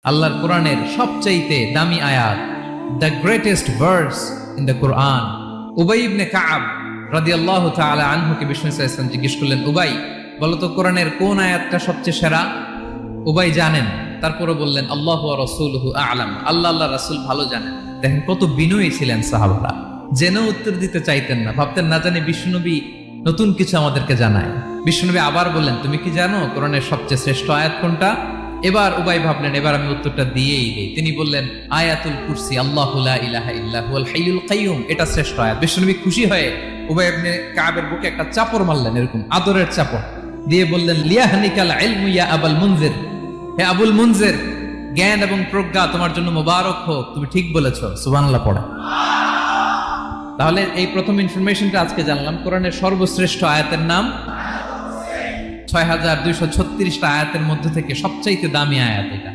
আল্লাহর কোরআনের সবচাইতে দামি আয়াত, the greatest verse in the Quran. Ubayy ibn Ka'b রাদিয়াল্লাহু তাআলা আনহুকে বিষ্ণু সাল্লাল্লাহু আলাইহি ওয়াসাল্লাম জিজ্ঞেস করলেন, উবাই বলো তো কোরআনের কোন আয়াতটা সবচেয়ে সেরা? উবাই জানেন, তারপরে বললেন আল্লাহু ওয়া রাসূলুহু আ'লাম, আল্লাহ রাসূল ভালো জানেন। দেখেন কত বিনয়ী ছিলেন সাহাবারা, জেনেও উত্তর দিতে চাইতেন না, ভাবতেন না জানি বিশ্বনবী নতুন কিছু আমাদেরকে জানায়। বিশ্বনবী আবার বললেন, তুমি কি জানো কোরআনের সবচেয়ে শ্রেষ্ঠ আয়াত কোনটা? এবার উবাই ভাবলেন এবার আমি উত্তরটা দিয়েই দেই। তিনি বললেন আয়াতুল কুরসি, আল্লাহু লা ইলাহা ইল্লা হুয়াল হাইয়ুল কাইয়ুম, এটা শ্রেষ্ঠ আয়াত। বিশ্বনবী খুশি হয়ে উবাই ইবনে কাবের বুকে একটা চাপড় মারলেন, এরকম আদরের চাপড় দিয়ে বললেন, লিয়াহনিকাল ইলমু ইয়া আবুল মুনজির, হে আবুল মুনজির, জ্ঞান এবং প্রজ্ঞা তোমার জন্য মোবারক হোক, তুমি ঠিক বলেছো। সুবহানাল্লাহ পড়ে। তাহলে এই প্রথম ইনফরমেশনটা আজকে জানলাম, কোরআনের সর্বশ্রেষ্ঠ আয়াতের নাম ৬,২৩৬টা আয়াতের মধ্যে থেকে সবচাইতে দামি আয়াত এটা।